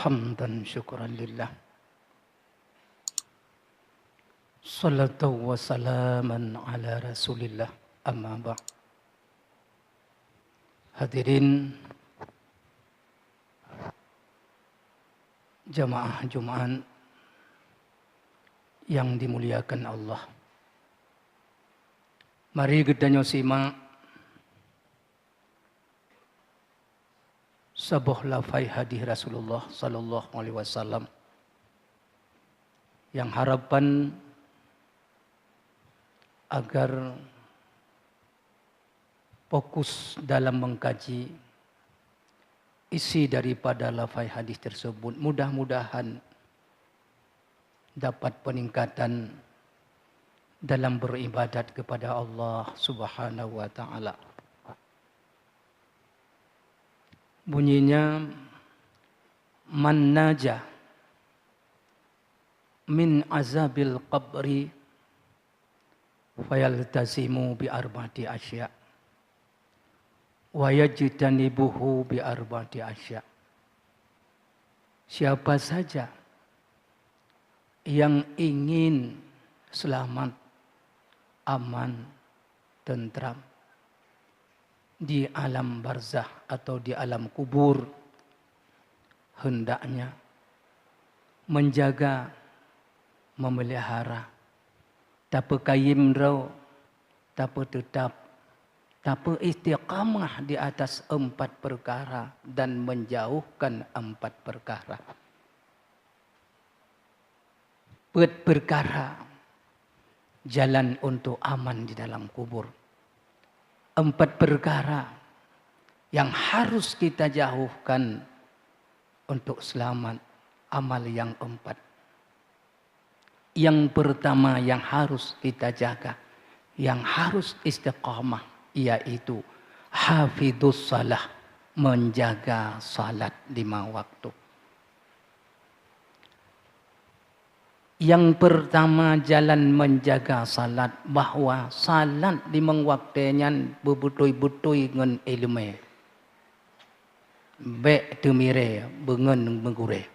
Hamdan syukran lillah. Salatu wa salaman ala rasulillah. Amma ba'd. Hadirin jamaah Jumat yang dimuliakan Allah. Mari kita simak sebuah lafai hadis Rasulullah sallallahu alaihi wasallam yang harapan agar fokus dalam mengkaji isi daripada lafai hadis tersebut, mudah-mudahan dapat peningkatan dalam beribadat kepada Allah Subhanahu wa taala. Bunyinya, man naja min azabil qabri fayaltazimu bi arba'ati asya wa yajtanibuhu bi arba'ati asya. Siapa saja yang ingin selamat, aman, tentram di alam barzah atau di alam kubur, hendaknya menjaga, memelihara, tapa kayim rau, tapa tetap, tapa istiqamah di atas 4 perkara dan menjauhkan 4 perkara. Perkara jalan untuk aman di dalam kubur. 4 perkara yang harus kita jauhkan untuk selamat, amal yang 4. Yang pertama yang harus kita jaga, yang harus istiqamah, yaitu hafidhus salah, menjaga salat 5 waktu. Yang pertama jalan menjaga salat, bahawa salat 5 waktunya bebetul-betul dengan ilmu. Baik temire bengen menggure.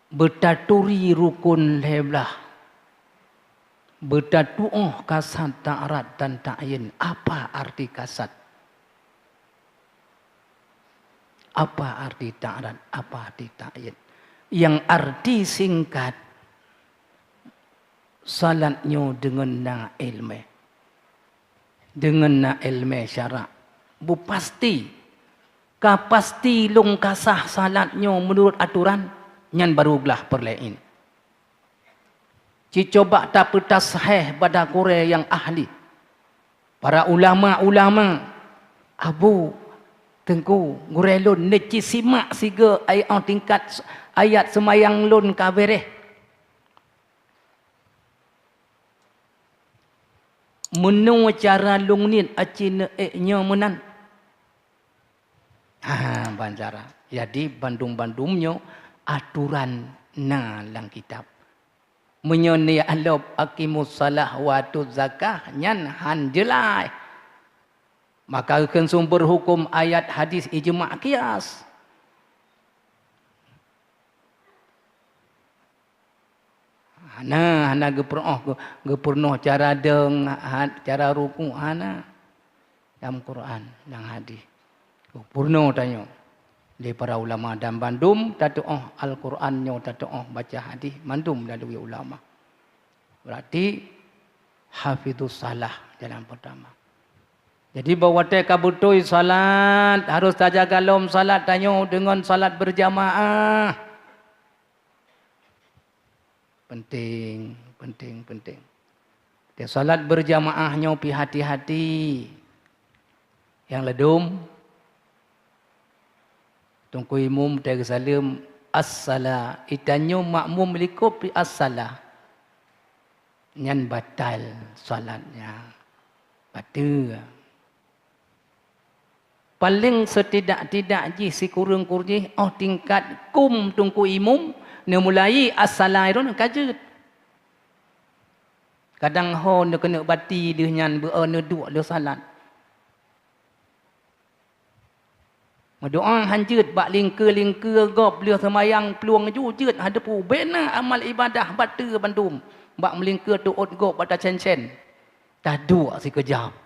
Bertaturi rukun leblah. Bertatu'uh kasat ta'arat dan ta'yin. Apa arti kasat? Apa arti ta'arat? Apa arti ta'yin? Yang arti singkat, salatnya dengan na ilmu. Dengan na ilmu syarak. Bu pasti. Pasti long kasah salatnya menurut aturan. Nyan baru belah perlain. Coba tak petas sahih pada Korea yang ahli. Para ulama-ulama. Abu Tengku gurelun neci simak siga ayat tingkat ayat semayang lun kabereh. Menu cara lungnit acina nya menan. Banjara. Jadi bandung-bandungnya aturan na lang kitab. Menyoni alop akimus salah wa tu zakah nyan han jelai. Maka akan sumber hukum ayat hadis ijma' qiyas. Hana gepernoh cara deng cara ruku hana dalam Quran dan hadis. Purno tanya. Di para ulama dan bandum tatu'ah Al-Qurannya tatu'ah baca hadis mandum dari ulama. Berarti hafidhus salah dalam pertama. Jadi bahawa teka betul salat, harus terjaga lom salat tanya dengan salat berjamaah. Penting. Dia salat berjamaahnya pi hati-hati. Yang ledum, tungku imum tega salim as-salah. Itanyo makmum likup as-salah. Nyan batal salatnya. Batal. Paling setidak-tidak ji si kurang-kurang tingkat kum tungku imum ne mulai as-salah irun kajut. Kadang ho ne kena bati dia nyan ne duk dia salat. Doa hanjut bak lingka-lingka gop leh semayang peluang jujut hadapu bena amal ibadah batu bandum bak melingka tuot gop bata cen-cen. Tadu si kejap.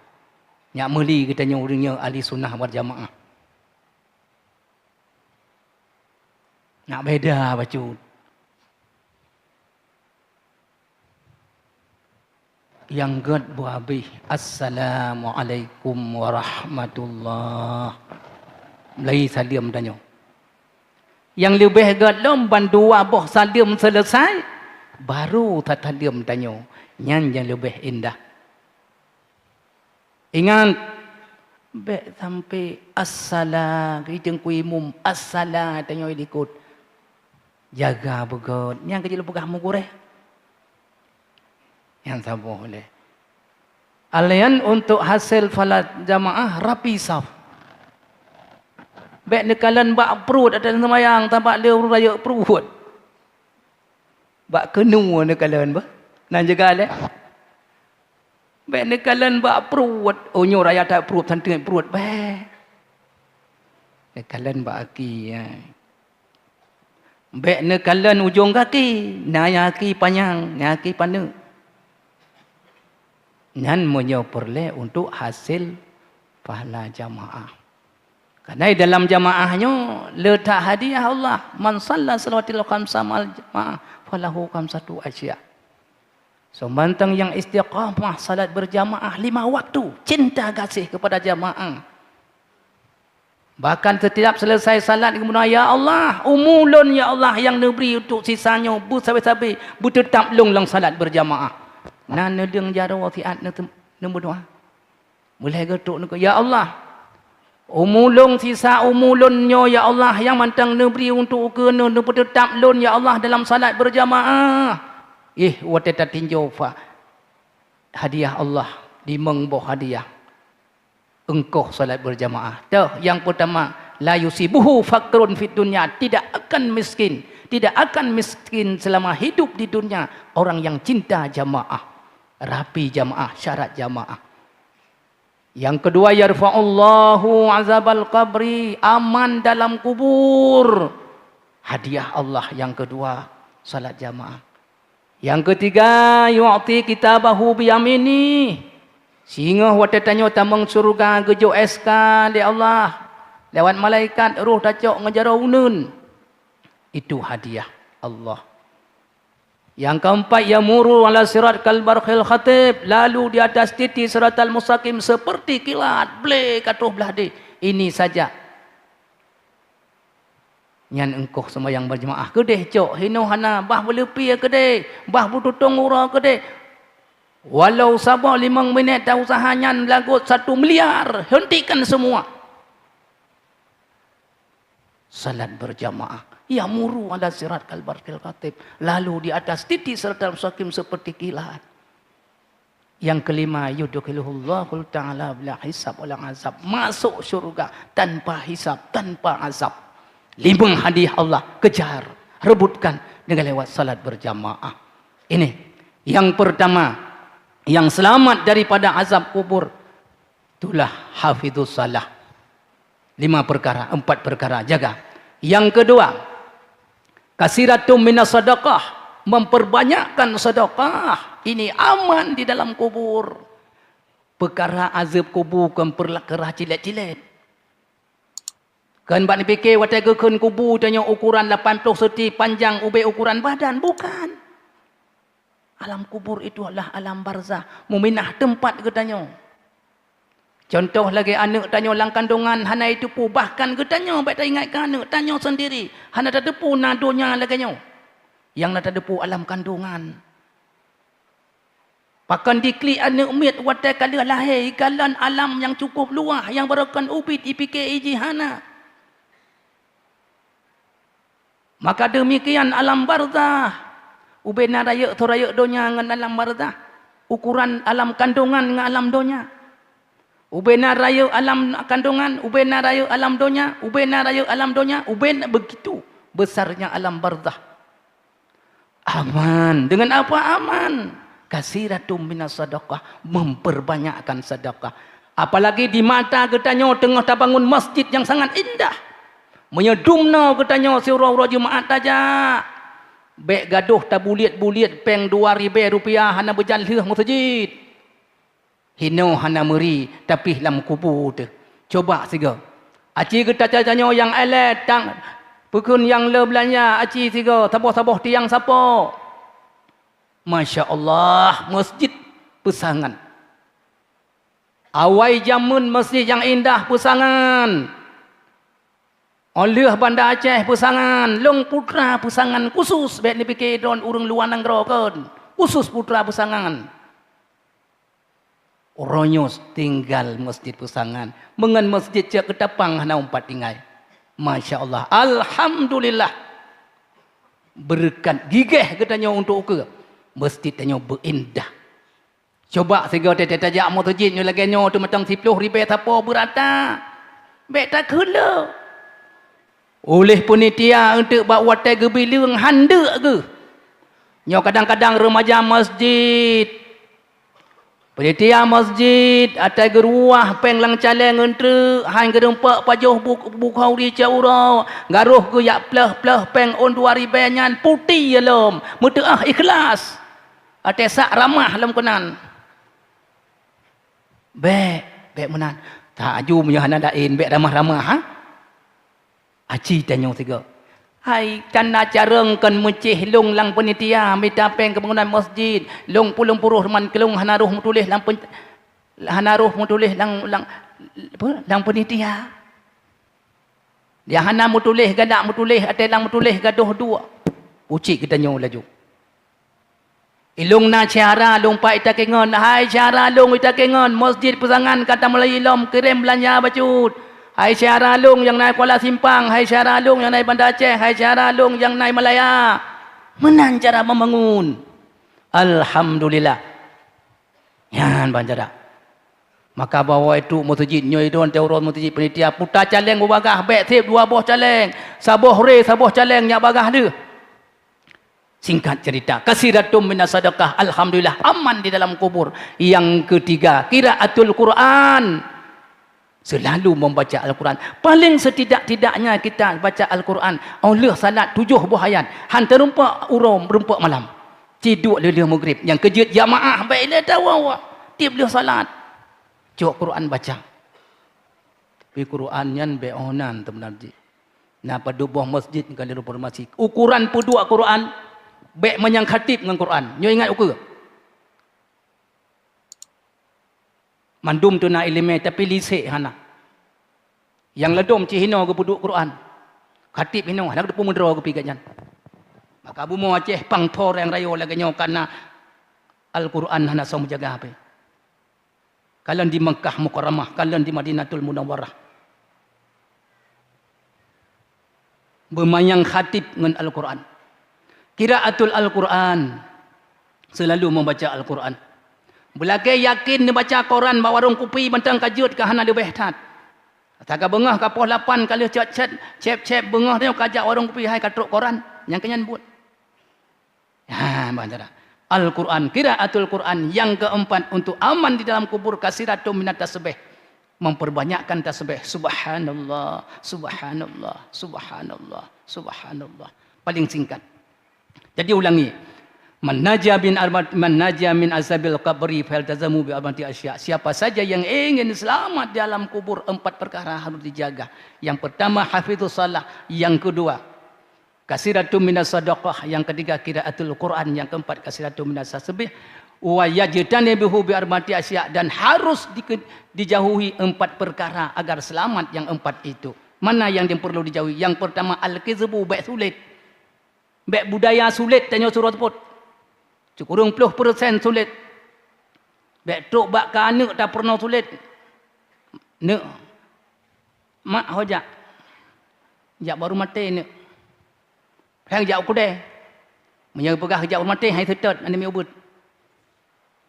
Nyak meli kita nyuruhnya ahli sunnah berjamaah. Nak beda bacu. Yang ged buabi. Assalamualaikum warahmatullahi. Mulai salim tanya. Yang lebih gelom bandua boh salim selesai, baru tatalim tanya. Yang lebih indah. Ingat, baik sampai assalam, kita kuimum assalam tanya ikut. Jaga begot. Yang kecil pegah mugureh. Yang tak boleh. Alian untuk hasil falat jamaah rapi saf. Baik nekalan bak perut ada semayang tampak dia raya perut. Bak kenu nekalan bah. Nan jaga le. Baik nekalan bak perut, onyo raya tak perut santai perut baik. Nekalan bak aki ya. Baik nekalan ujung kaki, naya kaki panjang, naya kaki pandai. Nan monyo perle untuk hasil pahala jamaah. Karena dalam jamaahnya letak hadiah Allah. Man salla salawatil khamsa mal jamaah falahu khamsatu asya. So bantang yang istiqamah salat berjamaah 5 waktu, cinta kasih kepada jamaah. Bahkan setiap selesai salat kemudian ya Allah, umulun ya Allah yang neberi untuk sisanya bu sabi-sabi bu tetap long lang salat berjamaah. Nan nedeng jaro fiat nombor doa. Mulai getuk ya Allah, umulung sisa umulunnya ya Allah yang mantang neberi untuk kena tetap lun ya Allah dalam salat berjamaah. Wateta tinjau fa hadiah Allah di mengboh hadiah. Engkau salat berjamaah. Tuh yang pertama, la yusibuhu faqrun fid dunya, tidak akan miskin, tidak akan miskin selama hidup di dunia orang yang cinta jamaah, rapi jamaah, syarat jamaah. Yang kedua, yarfa'ullahu azabal qabri, aman dalam kubur. Hadiah Allah yang kedua, salat jamaah. Yang ketiga, yu'ti kitabahu biyamini. Sehingga waktu tanya tamang surga gejo SK di Allah. Lewat malaikat ruh tacok ngejarau unun. Itu hadiah Allah. Yang keempat, yamuru ala sirat kalbarkhil khatib, lalu di atas titi siratal mustaqim seperti kilat blek katuh belah di. Ini saja. Nyan engkau semua yang berjemaah kedeh cok hino hana bah belepi kedeh, bah bututong ura kedeh. Walau sabar 5 minit dah usaha nyan lagut 1 miliar, hentikan semua. Salat berjamaah. Yamuru ala sirat kalbarkil khatib, lalu di atas titi siratal mustaqim seperti kilat. Yang kelima, yudkhiluhullahu ta'ala bila hisab wala azab, masuk syurga tanpa hisab, tanpa azab. 5 hadiah Allah, kejar, rebutkan dengan lewat salat berjamaah. Ini yang pertama, yang selamat daripada azab kubur, itulah hafidzus salah. 5 perkara, 4 perkara, jaga. Yang kedua, kasiratum minas sedekah, memperbanyakkan sedekah. Ini aman di dalam kubur. Perkara azab kubur kan perkara cilet-cilet. Kan bak dipikir watai keun kubur tanya ukuran 80 cm panjang ubek ukuran badan, bukan. Alam kubur itu adalah alam barzah, meminah tempat ke tanya. Contoh lagi anak tanya lang kandungan hana itu pu, bahkan ke tanya baik tak ingatkan anak tanya sendiri hana tak depu nadonya lagi nyo. Yang nak depu alam kandungan. Pakan diklik anak umit watai kala lahir ikalan alam yang cukup luah yang berakan ubit ipikir iji hana. Maka demikian alam barzah. Ubena raya tu raya donya dengan alam barzah. Ukuran alam kandungan dengan alam donya. Ubena raya alam kandungan, ubena raya alam donya, ubena raya alam donya, ubena begitu besarnya alam barzah. Aman. Dengan apa aman? Kasiratum minas sedekah, memperbanyakkan sedekah. Apalagi di mata kita tengah terbangun masjid yang sangat indah. Menyedumna katanya surau jemaat aja. Bek gaduh tak buliat-buliat peng 2,000 rupiah hana berjalih masjid. Hino hana meri tapi lam kubur tu. Coba siga. Aci kita tanya yang alat tang pukun yang le belanja aci siga saboh-saboh tiang siapa? Masya-Allah, masjid pesangan. Awai jamun masjid yang indah pesangan. Oleh Banda Aceh pesangan, Long Putra pesangan khusus baik ni fikir don urang luar nanggrokan. Khusus putra pesangan. Oronyos tinggal masjid pesangan. Mengan masjid cak ketapang hana umpat tinggal. Masya-Allah. Alhamdulillah. Berkat gigih katanya untuk ke masjid tanya berindah. Coba sega tajak masjid nyo lagi nyo tu macam 10,000 apa berata. Baik tak kena. Oleh penitia untuk buat watai gebilang handek ke. Nyo kadang-kadang remaja masjid. Penitia masjid atai geruah peng lang caleng entre hang gerempak pajoh bukhau di caurau. Garuh ke yak pleh peng on 2,000 nyan putih lom. Muteah ikhlas. Atai sak ramah lam kenan. Bek menan. Tak aju punya hana dain bek ramah-ramah ha. Aci tanya tiga. Hai kan acara kan mencih long lang penitia minta peng kebangunan masjid. Long pulung puruh man kelong hanaruh mutulis lang hanaruh mutulis lang penitia. Dia hana mutulis gadak mutulis atai lang mutulis gaduh dua. Ucik kita nyo laju. Ilung na cara long pa ita kengon. Hai cara long ita kengon masjid pesangan kata Melayu lom kirim belanja bacut. Hai Syara Long yang naik Kuala Simpang, hai Syara Long yang naik Banda Aceh, hai Syara Long yang naik Malaya. Menan cara membangun. Alhamdulillah. Yan banjara. Maka bawa itu masjid nyo itu ante urut masjid penitia putar caleng bagah bek tip 2 buah caleng. Saboh re saboh caleng nya bagah dia. Singkat cerita, kasiratum minas sedekah, alhamdulillah aman di dalam kubur. Yang ketiga, qiraatul Quran. Selalu membaca Al-Quran. Paling setidak-tidaknya kita baca Al-Quran. Allah salat 7 buah ayat. Hantar rumpak urum, rumpak malam. Tidur lelih maghrib. Yang kejut jamaah baiklah tawa. Tiap lelih salat. Cuk Quran baca. Tapi Quran yan beonan teman-teman. Nah pada buah masjid kali reformasi. Ukuran pedua Quran. Baik menyang khatib dengan Quran. Nyo ingat ukur. Mandum tu nak ilmu tapi lisik hana. Yang ledom cihino ke puduk Quran. Khatib hino nak depu mendra ke pigatnya. Maka Abu Mu Aceh pangtor yang rayo lagi nyo karena Al-Quran hana som jaga apa. Kalian di Mekah Mukarramah, kalian di Madinatul Munawwarah. Bermayang khatib dengan Al-Quran. Qiraatul Al-Quran. Selalu membaca Al-Quran. Belakang yakin dia baca Quran bawa warung kopi bentang kajut ke hana dia behtat. Taka bengah kapoh 8 kali cep bengah dia kajak warung kopi hai katruk Quran yang kenyan buat. Ha bandara. Al-Quran, qiraatul Quran yang keempat untuk aman di dalam kubur kasiratum minat tasbih. Memperbanyakkan tasbih subhanallah, subhanallah, subhanallah, subhanallah. Paling singkat. Jadi ulangi. Man naja min azabil qabri faltazamu bi arba'ati asya. Siapa saja yang ingin selamat dalam kubur 4 perkara harus dijaga. Yang pertama hafizus shalah, yang kedua kasiratum minas sadaqah, yang ketiga qiraatul Quran, yang keempat kasiratum minas tasbih. Wa yajtanibuhu bi arba'ati asya, dan harus dijauhi 4 perkara agar selamat yang 4 itu. Mana yang perlu dijauhi? Yang pertama al-kizbu, baik sulit. Baik budaya sulit tanya surah tersebut. Kurang 10% sulit. Bek tok bak ka anak tak pernah sulit. Nek mak hojak. Jak baru mati nek. Hang jak ku deh. Menyang pegah jak mati hai setot ane mi ubut.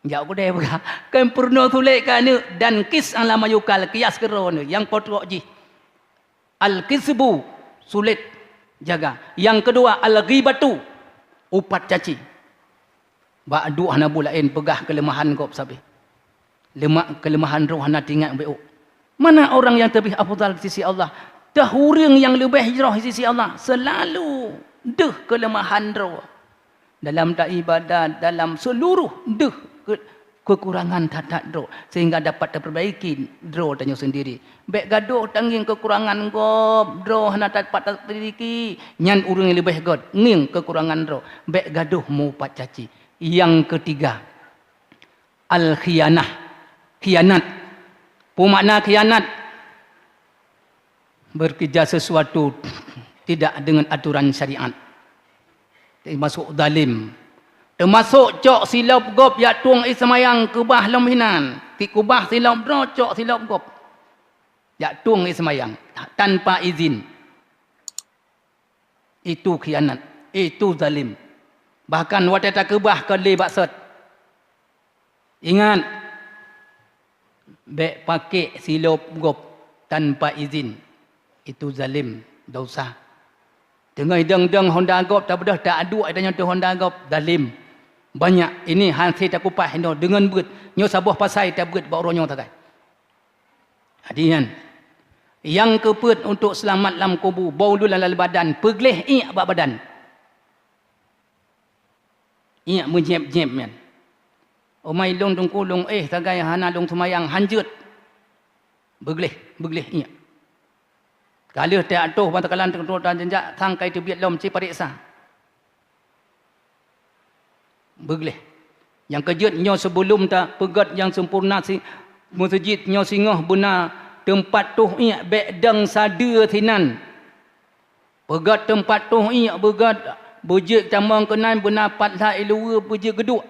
Jak ku deh pegah. Kan pernah sulit ka anak dan kis ala mayukal kias keron yang potrok ji. Al-kisbu sulit jaga. Yang kedua al-ghibatu upat caci. Ba'du hana bulain pegah kelemahan kau sabi. Lemak kelemahan roh hana tinggal beuk. Mana orang yang lebih afdal di sisi Allah? dah orang yang lebih hijrah di sisi Allah selalu deh kelemahan dro. Dalam tak ibadat, dalam seluruh deh kekurangan tatat dro sehingga dapat terperbaiki dro tanya sendiri. Bek gaduh tanging kekurangan gop dro hana dapat terperbaiki nyan urang yang lebih god nging kekurangan dro. Bek gaduh mu pat caci. Yang ketiga al khianah. Khianat. Pemakna khianat berkerja sesuatu tidak dengan aturan syariat. Termasuk zalim. Termasuk cok silap gop yak tuang ismayang kubah lemhinan. Ti kubah silap dro cok silap gop. Yak tuang ismayang tanpa izin. Itu khianat. Itu zalim. Bahkan watata kubah kali baksat. Ingat. Bek pakai silap gop tanpa izin. Itu zalim. Dosa. Dengar deng-deng Honda gop tak bedah tak aduk adanya tu Honda gop zalim. Banyak ini hansi tak kupah no dengan beut nyo sabuh pasai tak beut bawa ronyo takai. Hadian. Yang keput untuk selamat dalam kubur, bau dalam badan, pegleh iak bak badan. Iak menjep-jep men. Omai long tung kulung tagai hana long semayang hanjut. Begleh iak. Kalau tak atuh bantakalan tentu dan jenjak tangkai tu biat lom ci pariksa. Begleh. Yang kejut nyo sebelum tak pegat yang sempurna si masjid nyo singoh benar tempat tuh iak bek dang sada thinan. Pegat tempat tuh iak begat bujik camang kenan benar patlah ilua bujik geduk.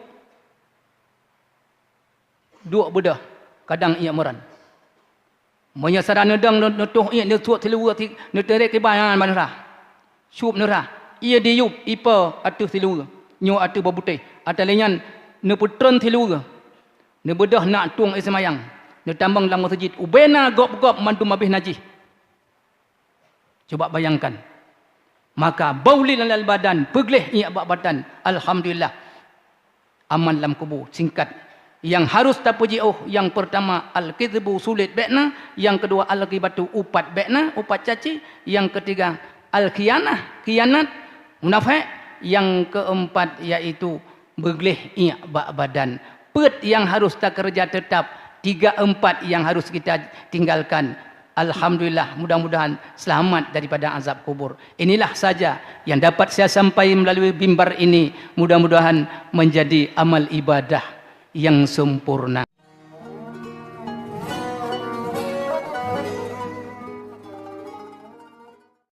Duk bedah kadang iak meran. Menyasara nedang netuh iak nesuat silua ti neterek ke bayan manrah. Syup nerah. Ia diup ipa atuh silua. Nyo atuh babutih. Atalenyan ne putron silua. Ne bedah nak tuang ismayang. Ne tambang dalam masjid. Ubena gop-gop mantu mabih najis. Coba bayangkan. Maka bauli dalam badan, pegleh iak bak badan. Alhamdulillah. Aman dalam kubur. Singkat. Yang harus tak puji yang pertama al-kidbu sulit bekna, yang kedua al-ghibatu upat bekna, upat caci, yang ketiga al-khianah, khianat, munafik, yang keempat iaitu begleh iak bak badan. Pet yang harus tak kerja tetap, 3-4 yang harus kita tinggalkan. Alhamdulillah, mudah-mudahan selamat daripada azab kubur. Inilah saja yang dapat saya sampaikan melalui mimbar ini. Mudah-mudahan menjadi amal ibadah yang sempurna.